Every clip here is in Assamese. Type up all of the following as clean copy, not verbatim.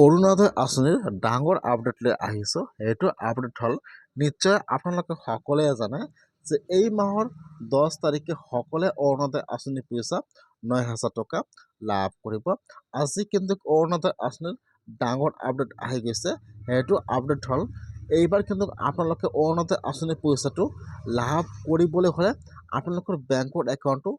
অৰুণোদয় আঁচনিৰ ডাঙৰ আপডেট লৈ আহিছোঁ। সেইটো আপডেট হ'ল নিশ্চয় আপোনালোকে সকলোৱে জানে যে এই মাহৰ 10 তাৰিখে সকলোৱে অৰুণোদয় আঁচনি পইচা 9,000 টকা লাভ কৰিব। আজি কিন্তু অৰুণোদয় আঁচনিৰ ডাঙৰ আপডেট আহি গৈছে। সেইটো আপডেট হ'ল এইবাৰ কিন্তু আপোনালোকে অৰুণোদয় আঁচনি পইচাটো লাভ কৰিবলৈ হ'লে আপোনালোকৰ বেংকৰ একাউণ্টটো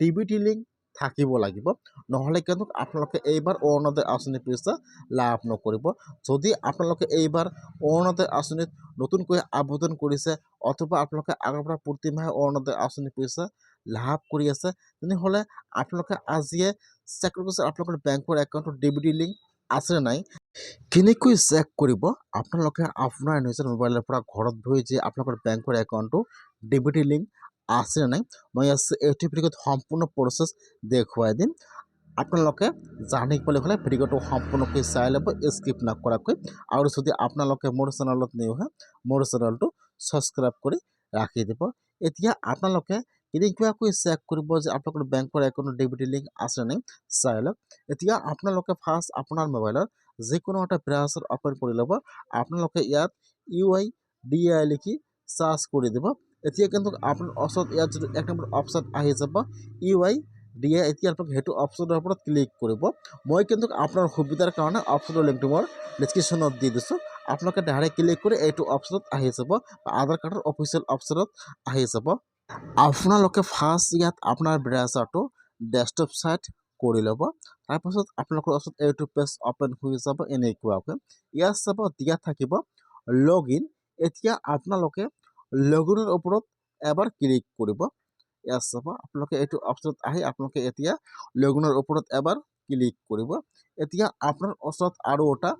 DBT লিংক থাকিব লাগিব, নহ'লে কিন্তু আপোনালোকে এইবাৰ অৰুণোদয় আঁচনি পইচা লাভ নকৰিব। যদি আপোনালোকে এইবাৰ অৰুণোদয় আঁচনিত নতুনকৈ আবেদন কৰিছে অথবা আপোনালোকে আগৰ পৰা প্ৰতি মাহে অৰুণোদয় আঁচনি পইচা লাভ কৰি আছে, তেনেহ'লে আপোনালোকে আজিয়ে চেক কৰিব আপোনালোকৰ বেংকৰ একাউণ্টত DBT লিংক আছে নে নাই। কেনেকৈ চেক কৰিব? আপোনালোকে আপোনাৰ নিজৰ মোবাইলৰ পৰা ঘৰত বহি যে আপোনালোকৰ বেংকৰ একাউণ্টটো DBT লিংক আছে নে নাই, মই এইটো ভিডিঅ'ত সম্পূৰ্ণ প্ৰচেছ দেখুৱাই দিম। আপোনালোকে জানিবলৈ হ'লে ভিডিঅ'টো সম্পূৰ্ণকৈ চাই ল'ব, স্কিপ নকৰাকৈ। আৰু যদি আপোনালোকে মোৰ চেনেলত নিউ হয়, মোৰ চেনেলটো ছাবস্ক্ৰাইব কৰি ৰাখি দিব। এতিয়া আপোনালোকে কেনেকুৱাকৈ চেক কৰিব যে আপোনালোকৰ বেংকৰ একাউণ্টত DBT লিংক আছে নাই চাই লওক। এতিয়া আপোনালোকে ফাৰ্ষ্ট আপোনাৰ মোবাইলত যিকোনো এটা ব্ৰাউজাৰ অপেন কৰি ল'ব। আপোনালোকে ইয়াত UIDAI লিখি চাৰ্চ কৰি দিব। এতিয়া কিন্তু আপোনাৰ ওচৰত ইয়াত যিটো এক নম্বৰ অপশ্যন আহি যাব UIDAI, এতিয়া আপোনালোকে সেইটো অপশ্যনৰ ওপৰত ক্লিক কৰিব। মই কিন্তু আপোনাৰ সুবিধাৰ কাৰণে অপশ্যনৰ লিংকটো মই ডিছক্ৰিপশ্যনত দি দিছোঁ। আপোনালোকে ডাইৰেক্ট ক্লিক কৰি এইটো অপশ্যনত আহি যাব, আধাৰ কাৰ্ডৰ অফিচিয়েল অপশ্যনত আহি যাব। আপোনালোকে ফাৰ্ষ্ট ইয়াত আপোনাৰ ব্ৰাউজাৰটো ডেস্কটপ ছাইড কৰি ল'ব। তাৰপাছত আপোনালোকৰ ওচৰত এইটো পেজ অপেন হৈ যাব এনেকুৱাকৈ। ইয়াত চাব দিয়া থাকিব লগ ইন। এতিয়া আপোনালোকে লগ ইনৰ ওপৰত এবাৰ ক্লিক কৰিব। ইয়াত চাব আপোনালোকে এইটো অপশ্যনত আহি আপোনালোকে এতিয়া লগ ইনৰ ওপৰত এবাৰ ক্লিক কৰিব। এতিয়া আপোনাৰ ওচৰত আৰু এটা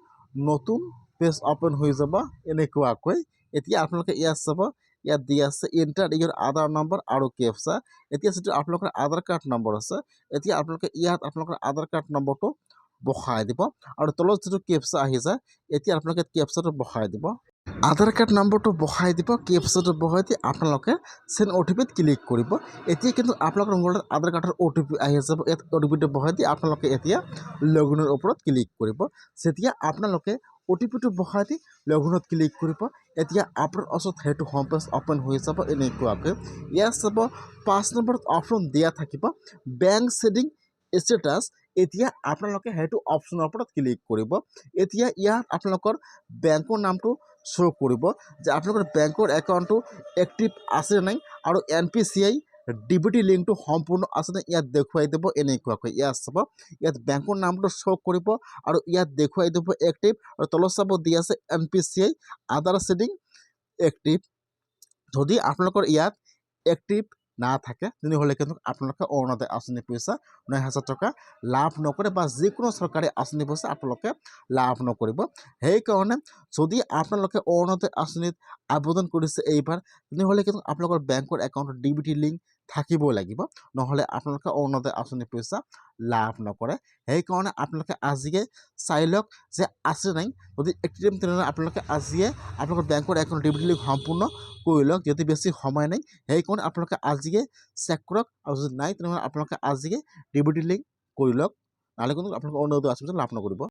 নতুন পেজ অপেন হৈ যাব এনেকুৱাকৈ। এতিয়া আপোনালোকে ইয়াত চাব, ইয়াত দিয়া আছে এণ্টাৰ ইয়ৰ আধাৰ নম্বৰ আৰু কেপচা। এতিয়া যিটো আপোনালোকৰ আধাৰ কাৰ্ড নম্বৰ আছে, এতিয়া আপোনালোকে ইয়াত আপোনালোকৰ আধাৰ কাৰ্ড নম্বৰটো বহাই দিব আৰু তলত যিটো কেপচা আহি যায়, এতিয়া আপোনালোকে কেপচাটো বহাই দিব। আধাৰ কাৰ্ড নম্বৰটো বহাই দিব, কেপচাটো বহাই দি আপোনালোকে চেণ্ড OTPত ক্লিক কৰিব। এতিয়া কিন্তু আপোনালোকৰ মোবাইলত আধাৰ কাৰ্ডৰ OTP আহি যাব। ইয়াত OTPটো বহাই দি আপোনালোকে এতিয়া লগ ইনৰ ওপৰত ক্লিক কৰিব। যেতিয়া আপোনালোকে OTPটো বহাই দি লগ ইনত ক্লিক কৰিব, এতিয়া আপোনাৰ ওচৰত সেইটো হোম পেজ অপেন হৈ যাব এনেকুৱাকৈ। ইয়াত চাব 5 নম্বৰত অপশ্যন দিয়া থাকিব বেংক ছেভিং ষ্টেটাছ। এতিয়া আপোনালোকে সেইটো অপশ্যনৰ ওপৰত ক্লিক কৰিব। এতিয়া ইয়াত আপোনালোকৰ বেংকৰ নামটো শ্ব' কৰিব যে আপোনালোকৰ বেংকৰ একাউণ্টটো এক্টিভ আছে নে নাই আৰু NPCI DBT লিংকটো সম্পূৰ্ণ আছে নে ইয়াত দেখুৱাই দিব এনেকুৱাকৈ। ইয়াত চাব ইয়াত বেংকৰ নামটো শ্ব' কৰিব আৰু ইয়াত দেখুৱাই দিব এক্টিভ, আৰু তলত চাব দি আছে NPCI আধাৰ ছেভিং এক্টিভ। যদি আপোনালোকৰ ইয়াত এক্টিভ নাথাকে তেনেহ'লে কিন্তু আপোনালোকে অৰুণোদয় আঁচনি পইচা 9,000 টকা লাভ নকৰে, বা যিকোনো চৰকাৰী আঁচনি পইচা আপোনালোকে লাভ নকৰিব। সেইকাৰণে যদি আপোনালোকে অৰুণোদয় আঁচনিত আবেদন কৰিছে এইবাৰ, তেনেহ'লে কিন্তু আপোনালোকৰ বেংকৰ একাউণ্টত DBT লিংক থাকিব লাগিব, নহ'লে আপোনালোকে অৰুণোদয় আঁচনি পইচা লাভ নকৰে। সেইকাৰণে আপোনালোকে আজিয়ে চাই লওক যে আছে নাই। যদি এক্টিভ তেনেহ'লে আপোনালোকে আজিয়ে আপোনালোকৰ বেংকৰ একাউণ্ট DBT লিংক সম্পূৰ্ণ কৰি লওক, যদি বেছি সময় নাই। সেইকাৰণে আপোনালোকে আজিয়ে চেক কৰক, আৰু যদি নাই তেনেহ'লে আপোনালোকে আজিয়ে DBT লিংক কৰি লওক, নহ'লে কিন্তু আপোনালোকে অৰুণোদয় আঁচনি লাভ নকৰিব।